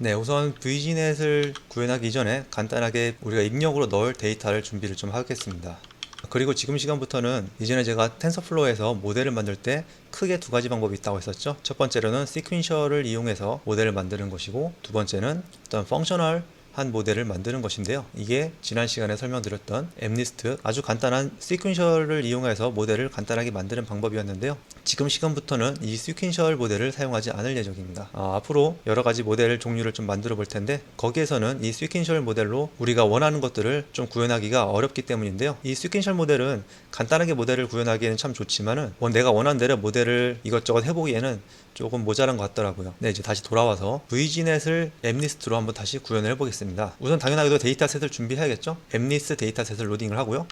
네, 우선 VGNet을 구현하기 이전에 간단하게 우리가 입력으로 넣을 데이터를 준비를 좀 하겠습니다. 그리고 지금 시간부터는 이전에 제가 텐서플로우에서 모델을 만들 때 크게 두 가지 방법이 있다고 했었죠. 첫 번째로는 시퀀셜을 이용해서 모델을 만드는 것이고, 두 번째는 어떤 펑셔널 한 모델을 만드는 것인데요. 이게 지난 시간에 설명드렸던 MNIST, 아주 간단한 시퀀셜을 이용해서 모델을 간단하게 만드는 방법이었는데요. 지금 시간부터는 이 시퀀셜 모델을 사용하지 않을 예정입니다. 앞으로 여러 가지 모델 종류를 좀 만들어 볼 텐데, 거기에서는 이 시퀀셜 모델로 우리가 원하는 것들을 좀 구현하기가 어렵기 때문인데요. 이 시퀀셜 모델은 간단하게 모델을 구현하기에는 참 좋지만은 내가 원하는 대로 모델을 이것저것 해보기에는 조금 모자란 것 같더라고요. 네, 이제 다시 돌아와서 VGNet을 MNIST로 한번 다시 구현을 해보겠습니다. 우선 당연하게도 데이터셋을 준비해야겠죠. MNIST 데이터셋을 로딩을 하고요.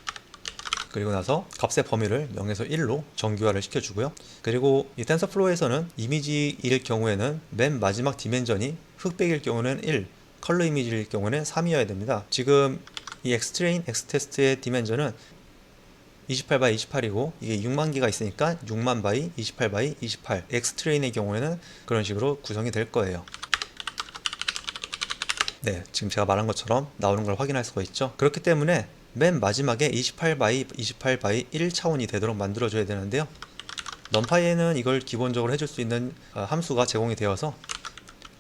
그리고 나서 값의 범위를 0에서 1로 정규화를 시켜주고요. 그리고 이 텐서플로우에서는 이미지일 경우에는 맨 마지막 디멘전이 흑백일 경우는 1, 컬러 이미지일 경우는 3이어야 됩니다. 지금 이 X트레인, X테스트의 디멘전은 28 x 28이고 이게 6만 개가 있으니까 6만 바이 28 x 28. X트레인의 경우에는 그런 식으로 구성이 될 거예요. 네, 지금 제가 말한 것처럼 나오는 걸 확인할 수가 있죠. 그렇기 때문에 맨 마지막에 28 x 28 x 1차원이 되도록 만들어줘야 되는데요. 넘파이에는 이걸 기본적으로 해줄 수 있는 함수가 제공이 되어서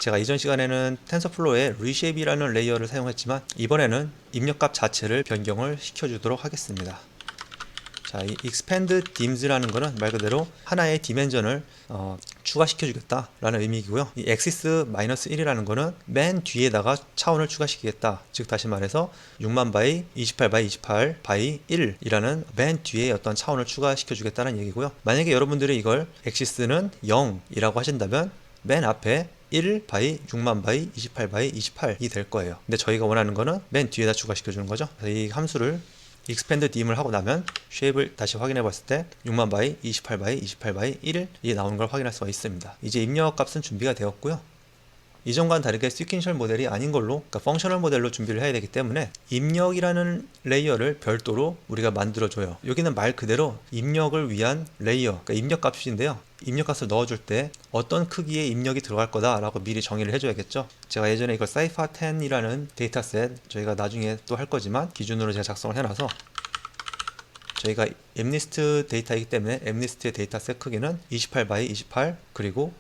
제가 이전 시간에는 텐서플로우의 reshape이라는 레이어를 사용했지만 이번에는 입력값 자체를 변경을 시켜주도록 하겠습니다. 자, 이 expand dims라는 거는 말 그대로 하나의 디멘전을 추가시켜주겠다라는 의미이고요. 이 axis-1이라는 거는 맨 뒤에다가 차원을 추가시키겠다. 즉 다시 말해서 6만 바이 28 x 28 바이 1이라는 맨 뒤에 어떤 차원을 추가시켜주겠다는 얘기고요. 만약에 여러분들이 이걸 axis는 0이라고 하신다면 맨 앞에 1 바이 6만 바이 28 바이 28이 될 거예요. 근데 저희가 원하는 거는 맨 뒤에다 추가시켜주는 거죠. 그래서 이 함수를 expand dim을 하고 나면 쉐입을 다시 확인해 봤을 때 6만 바이 28 바이 28 바이 1이 나오는 걸 확인할 수가 있습니다. 이제 입력 값은 준비가 되었고요. 이전과는 다르게 시퀀셜 모델이 아닌 걸로, 그러니까 펑셔널 모델로 준비를 해야 되기 때문에 입력이라는 레이어를 별도로 우리가 만들어줘요. 여기는 말 그대로 입력을 위한 레이어, 그러니까 입력 값인데요. 입력 값을 넣어줄 때 어떤 크기의 입력이 들어갈 거다라고 미리 정의를 해줘야겠죠. 제가 예전에 이걸 사이파10이라는 데이터셋, 저희가 나중에 또 할 거지만 기준으로 제가 작성을 해놔서, 저희가 MNIST 데이터이기 때문에 MNIST의 데이터셋 크기는 28 x 28 그리고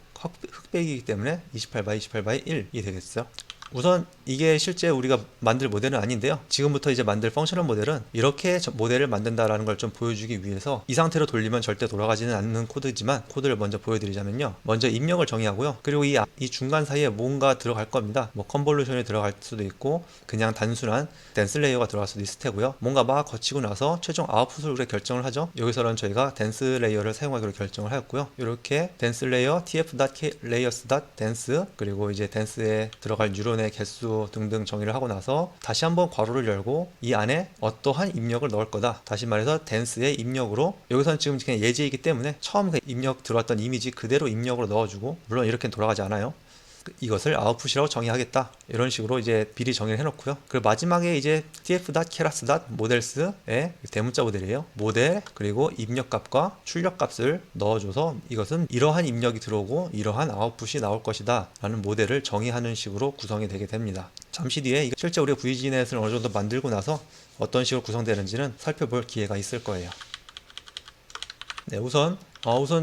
흑백이기 때문에 28 x 28 x 1이 되겠어요. 우선 이게 실제 우리가 만들 모델은 아닌데요. 지금부터 이제 만들 펑셔널 모델은 이렇게 모델을 만든다라는 걸 좀 보여주기 위해서 이 상태로 돌리면 절대 돌아가지는 않는 코드지만 코드를 먼저 보여드리자면요. 먼저 입력을 정의하고요. 그리고 이 중간 사이에 뭔가 들어갈 겁니다. 뭐 컨볼루션이 들어갈 수도 있고 그냥 단순한 댄스 레이어가 들어갈 수도 있을 테고요. 뭔가 막 거치고 나서 최종 아웃풋을 우리가 결정을 하죠. 여기서는 저희가 댄스 레이어를 사용하기로 결정을 하였고요. 이렇게 댄스 레이어 tf.layers.dance 그리고 이제 댄스에 들어갈 뉴런의 개수 등등 정의를 하고 나서 다시 한번 괄호를 열고 이 안에 어떠한 입력을 넣을 거다. 다시 말해서 댄스의 입력으로, 여기서는 지금 그냥 예제이기 때문에 처음 그 입력 들어왔던 이미지 그대로 입력으로 넣어주고, 물론 이렇게는 돌아가지 않아요. 이것을 아웃풋이라고 정의하겠다. 이런 식으로 이제 미리 정의를 해놓고요. 그리고 마지막에 이제 tf.keras.models의 대문자 모델이에요. 모델 그리고 입력값과 출력값을 넣어줘서 이것은 이러한 입력이 들어오고 이러한 아웃풋이 나올 것이다 라는 모델을 정의하는 식으로 구성이 되게 됩니다. 잠시 뒤에 실제 우리가 VGNet을 어느 정도 만들고 나서 어떤 식으로 구성되는지는 살펴볼 기회가 있을 거예요. 네, 우선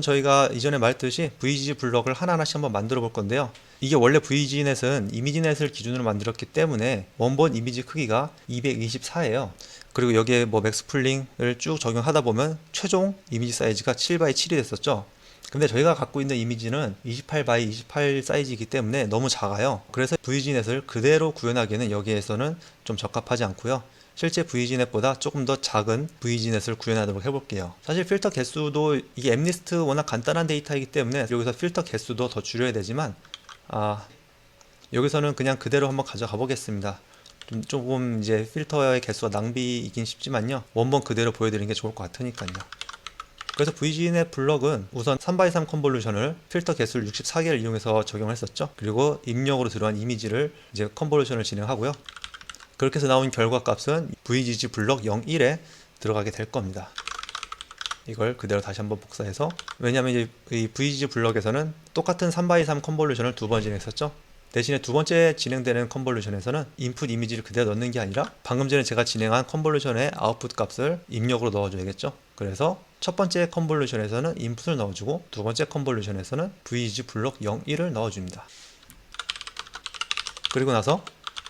저희가 이전에 말했듯이 VG 블럭을 하나하나씩 한번 만들어 볼 건데요. 이게 원래 VGNet은 이미지넷을 기준으로 만들었기 때문에 원본 이미지 크기가 224예요. 그리고 여기에 뭐 맥스풀링을 쭉 적용하다 보면 최종 이미지 사이즈가 7 x 7이 됐었죠. 근데 저희가 갖고 있는 이미지는 28 x 28 사이즈이기 때문에 너무 작아요. 그래서 VGNet을 그대로 구현하기에는 여기에서는 좀 적합하지 않고요. 실제 VGNet보다 조금 더 작은 VGNet을 구현하도록 해볼게요. 사실 필터 개수도, 이게 MNIST 워낙 간단한 데이터이기 때문에 여기서 필터 개수도 더 줄여야 되지만 여기서는 그냥 그대로 한번 가져가 보겠습니다. 조금 이제 필터의 개수가 낭비이긴 쉽지만요. 원본 그대로 보여드리는 게 좋을 것 같으니까요. 그래서 VGNet 블럭은 우선 3x3 컨볼루션을 필터 개수를 64개를 이용해서 적용했었죠. 그리고 입력으로 들어간 이미지를 이제 컨볼루션을 진행하고요. 그렇게 해서 나온 결과 값은 VGG 블럭 01에 들어가게 될 겁니다. 이걸 그대로 다시 한번 복사해서, 왜냐하면 이 VGG 블럭에서는 똑같은 3x3 컨볼루션을 두 번 진행했었죠. 대신에 두 번째 진행되는 컨볼루션에서는 인풋 이미지를 그대로 넣는 게 아니라 방금 전에 제가 진행한 컨볼루션의 아웃풋 값을 입력으로 넣어줘야겠죠. 그래서 첫 번째 컨볼루션에서는 인풋을 넣어주고 두 번째 컨볼루션에서는 VG 블록 01을 넣어줍니다. 그리고 나서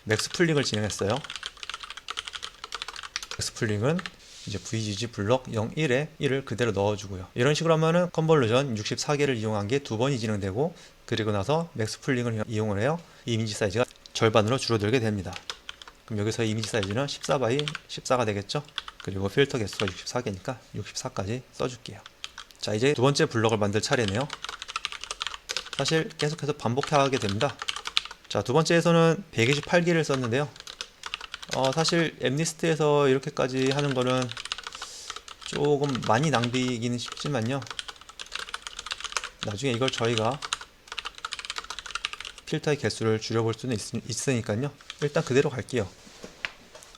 맥스풀링을 진행했어요. 맥스풀링은 이제 VGG 블록 01에 1을 그대로 넣어주고요. 이런 식으로 하면은 컨볼루션 64개를 이용한 게 두 번이 진행되고, 그리고 나서 맥스풀링을 이용을 해요. 이미지 사이즈가 절반으로 줄어들게 됩니다. 그럼 여기서 이미지 사이즈는 14 x 14가 되겠죠. 그리고 필터 개수가 64개니까 64까지 써줄게요. 자, 이제 두 번째 블럭을 만들 차례네요. 사실 계속해서 반복하게 됩니다. 자, 두 번째에서는 128개를 썼는데요. 사실 앱리스트에서 이렇게까지 하는 거는 조금 많이 낭비이기는 쉽지만요. 나중에 이걸 저희가 필터의 개수를 줄여볼 수는 있으니까요. 일단 그대로 갈게요.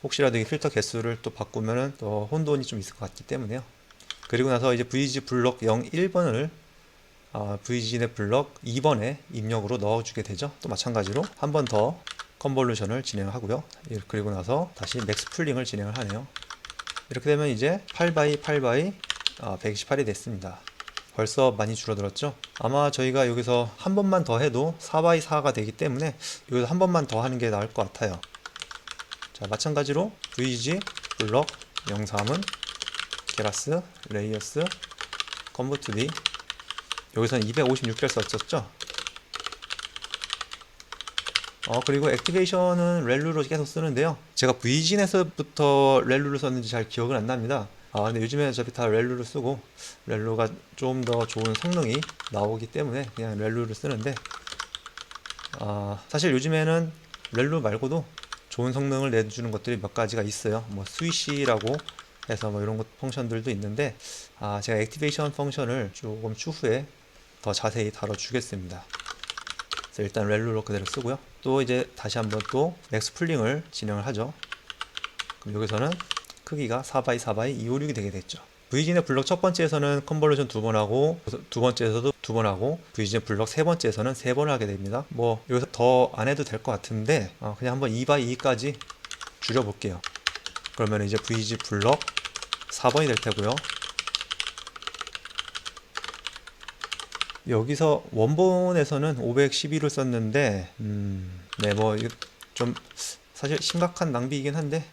혹시라도 이 필터 개수를 또 바꾸면은 또 혼돈이 좀 있을 것 같기 때문에요. 그리고 나서 이제 VG 블록 01번을 VG 블록 2번에 입력으로 넣어주게 되죠. 또 마찬가지로 한 번 더 컨볼루션을 진행하고요. 그리고 나서 다시 맥스풀링을 진행을 하네요. 이렇게 되면 이제 8x8x 128이 됐습니다. 벌써 많이 줄어들었죠. 아마 저희가 여기서 한 번만 더 해도 4x4가 되기 때문에 여기서 한 번만 더 하는 게 나을 것 같아요. 자, 마찬가지로 VG 블록 03은 게라스 레이어스 컨버트 D, 여기서는 256개를 썼었죠. 그리고 액티베이션은 렐루로 계속 쓰는데요. 제가 VGN에서부터 렐루를 썼는지 잘 기억은 안 납니다. 근데 요즘에 어차피 다 렐루를 쓰고 렐루가 좀 더 좋은 성능이 나오기 때문에 그냥 렐루를 쓰는데, 사실 요즘에는 렐루 말고도 좋은 성능을 내주는 것들이 몇 가지가 있어요. 뭐 스위시라고 해서 뭐 이런 것 펑션들도 있는데, 제가 액티베이션 펑션을 조금 추후에 더 자세히 다뤄주겠습니다. 그래서 일단 렐루로 그대로 쓰고요. 또 이제 다시 한번 또 맥스풀링을 진행을 하죠. 그럼 여기서는 크기가 4x4x 256이 되게 됐죠. VGN의 블럭 첫 번째에서는 컨볼루션 두 번 하고, 두 번째에서도 두 번 하고, VGN 블럭 세 번째에서는 세 번을 하게 됩니다. 뭐 여기서 더 안 해도 될 것 같은데 그냥 한번 2x2까지 줄여볼게요. 그러면 이제 VG 블럭 4번이 될 테고요. 여기서 원본에서는 512를 썼는데 네, 뭐 이거 좀 사실 심각한 낭비이긴 한데,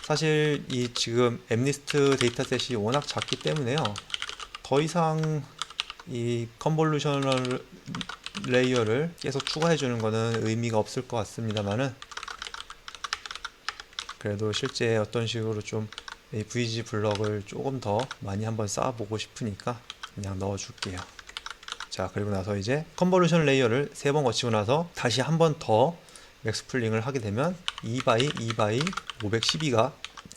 사실 이 지금 앱리스트 데이터셋이 워낙 작기 때문에요. 더 이상 이 컨볼루셔널 레이어를 계속 추가해 주는 거는 의미가 없을 것 같습니다만은, 그래도 실제 어떤 식으로 좀 이 VG 블럭을 조금 더 많이 한번 쌓아보고 싶으니까 그냥 넣어줄게요. 자, 그리고 나서 이제 컨볼루션 레이어를 3번 거치고 나서 다시 한 번 더 맥스풀링을 하게 되면 2x2x 512가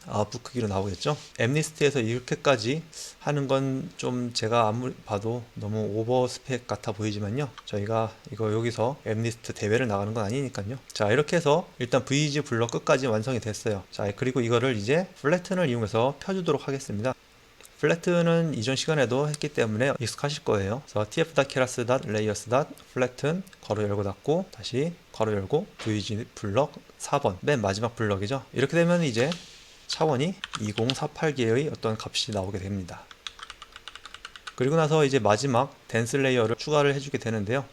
아웃풋 크기로 나오겠죠. 앱리스트에서 이렇게까지 하는 건 좀 제가 아무리 봐도 너무 오버 스펙 같아 보이지만요, 저희가 이거 여기서 앱리스트 대회를 나가는 건 아니니까요. 자, 이렇게 해서 일단 VG 블럭 끝까지 완성이 됐어요. 자, 그리고 이거를 이제 플래튼을 이용해서 펴주도록 하겠습니다. 플래튼은 이전 시간에도 했기 때문에 익숙하실 거예요. 그래서 tf.keras.layers.flatten 괄호 열고 닫고 다시 괄호 열고 VG 블럭 4번 맨 마지막 블럭이죠. 이렇게 되면 이제 차원이 2048개의 어떤 값이 나오게 됩니다. 그리고 나서 이제 마지막 댄스 레이어를 추가를 해주게 되는데요.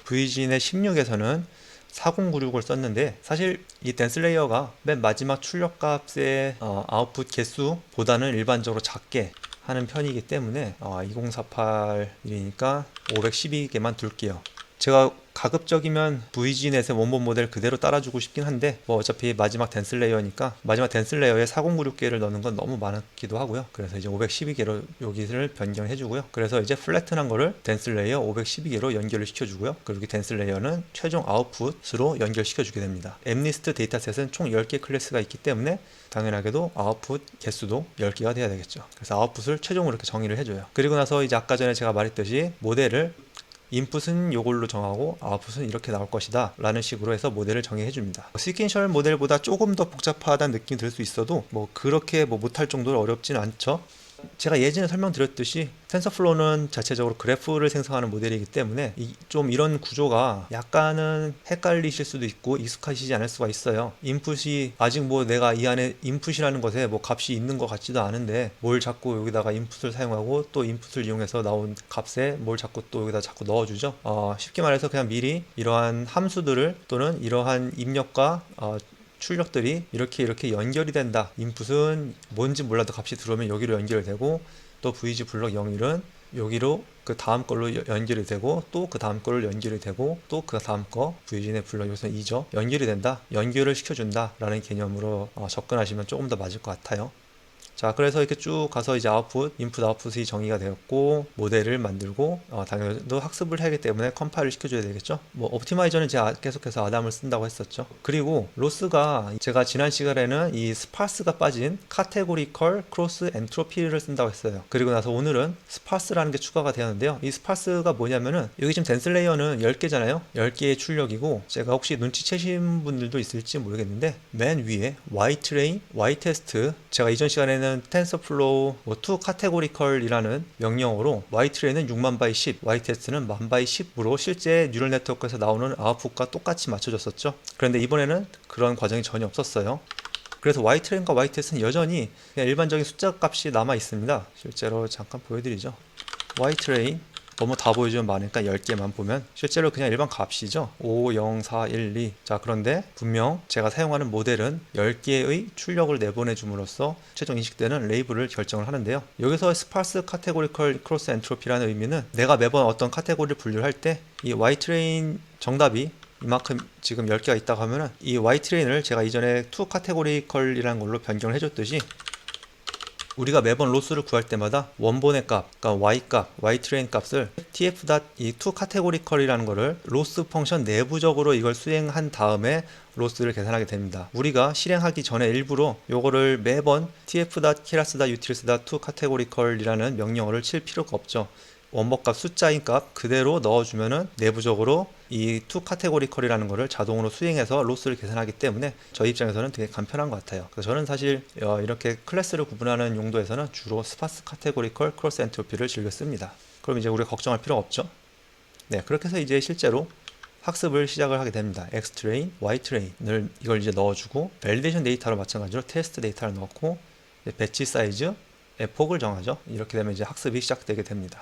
VGN의 16에서는 4096을 썼는데, 사실 이 댄스 레이어가 맨 마지막 출력값의 아웃풋 개수보다는 일반적으로 작게 하는 편이기 때문에 2048이니까 512개만 둘게요. 제가 가급적이면 VGNet의 원본 모델 그대로 따라주고 싶긴 한데, 뭐 어차피 마지막 댄스 레이어니까 마지막 댄스 레이어에 4096개를 넣는 건 너무 많기도 하고요. 그래서 이제 512개로 여기를 변경해 주고요. 그래서 이제 플래튼한 거를 댄스 레이어 512개로 연결을 시켜주고요. 그리고 댄스 레이어는 최종 아웃풋으로 연결시켜 주게 됩니다. 앱리스트 데이터셋은 총 10개 클래스가 있기 때문에 당연하게도 아웃풋 개수도 10개가 돼야 되겠죠. 그래서 아웃풋을 최종으로 이렇게 정의를 해줘요. 그리고 나서 이제 아까 전에 제가 말했듯이 모델을 인풋은 이걸로 정하고 아웃풋은 이렇게 나올 것이다 라는 식으로 해서 모델을 정의해 줍니다. 시퀀셜 모델보다 조금 더 복잡하다는 느낌이 들 수 있어도 뭐 그렇게 뭐 못할 정도로 어렵진 않죠. 제가 예전에 설명드렸듯이 텐서플로우는 자체적으로 그래프를 생성하는 모델이기 때문에 좀 이런 구조가 약간은 헷갈리실 수도 있고 익숙하시지 않을 수가 있어요. 인풋이 아직 뭐 내가 이 안에 인풋이라는 것에 뭐 값이 있는 것 같지도 않은데 뭘 자꾸 여기다가 인풋을 사용하고 또 인풋을 이용해서 나온 값에 뭘 자꾸 또 여기다 자꾸 넣어주죠. 쉽게 말해서 그냥 미리 이러한 함수들을 또는 이러한 입력과 출력들이 이렇게 연결이 된다. 인풋은 뭔지 몰라도 값이 들어오면 여기로 연결되고 또 VG 블럭 01은 여기로 그 다음 걸로 연결이 되고 또 그 다음 걸로 연결이 되고 또 그 다음 거 VG의 블럭 여기서는 2죠. 연결이 된다. 연결을 시켜준다 라는 개념으로 접근하시면 조금 더 맞을 것 같아요. 자, 그래서 이렇게 쭉 가서 이제 아웃풋, 인풋, 아웃풋이 정의가 되었고 모델을 만들고 당연히 학습을 해야하기 때문에 컴파일을 시켜줘야 되겠죠. 뭐 옵티마이저는 제가 계속해서 아담을 쓴다고 했었죠. 그리고 로스가 제가 지난 시간에는 이 스파스가 빠진 카테고리컬 크로스 엔트로피를 쓴다고 했어요. 그리고 나서 오늘은 스파스라는 게 추가가 되었는데요. 이 스파스가 뭐냐면은 여기 지금 덴스 레이어는 10개잖아요. 10개의 출력이고 제가 혹시 눈치채신 분들도 있을지 모르겠는데 맨 위에 Ytrain, Ytest 제가 이전 시간에는 TensorFlow 2 카테고리컬이라는 명령어로 Ytrain은 6만 바이 10, Ytest는 10,000 바이 10으로 실제 뉴럴 네트워크에서 나오는 아웃풋과 똑같이 맞춰줬었죠. 그런데 이번에는 그런 과정이 전혀 없었어요. 그래서 Ytrain과 Ytest는 여전히 그냥 일반적인 숫자 값이 남아 있습니다. 실제로 잠깐 보여드리죠. Ytrain 너무 다 보여주면 많으니까 10개만 보면 실제로 그냥 일반 값이죠. 5, 0, 4, 1, 2. 자, 그런데 분명 제가 사용하는 모델은 10개의 출력을 내보내 줌으로써 최종 인식되는 레이블을 결정을 하는데요. 여기서 스파스 카테고리컬 크로스 엔트로피라는 의미는 내가 매번 어떤 카테고리를 분류를 할 때 이 Ytrain 정답이 이만큼 지금 10개가 있다고 하면은 이 Ytrain을 제가 이전에 2 카테고리컬이라는 걸로 변경을 해줬듯이 우리가 매번 로스를 구할 때마다 원본의 값, 그러니까 y 값, ytrain 값을 tf.이 to categorical이라는 거를 로스 펑션 내부적으로 이걸 수행한 다음에 로스를 계산하게 됩니다. 우리가 실행하기 전에 일부러 요거를 매번 tf.keras.utils.to categorical이라는 명령어를 칠 필요가 없죠. 원본값 숫자인 값 그대로 넣어주면은 내부적으로 이 to categorical이라는 거를 자동으로 수행해서 로스를 계산하기 때문에 저희 입장에서는 되게 간편한 것 같아요. 그래서 저는 사실 이렇게 클래스를 구분하는 용도에서는 주로 스파스 categorical 크로스 엔트로피를 즐겨 씁니다. 그럼 이제 우리가 걱정할 필요가 없죠. 네, 그렇게 해서 이제 실제로 학습을 시작을 하게 됩니다. Xtrain, Ytrain을 이걸 이제 넣어주고 밸리데이션 데이터로 마찬가지로 테스트 데이터를 넣고 배치 사이즈, 폭을 정하죠. 이렇게 되면 이제 학습이 시작되게 됩니다.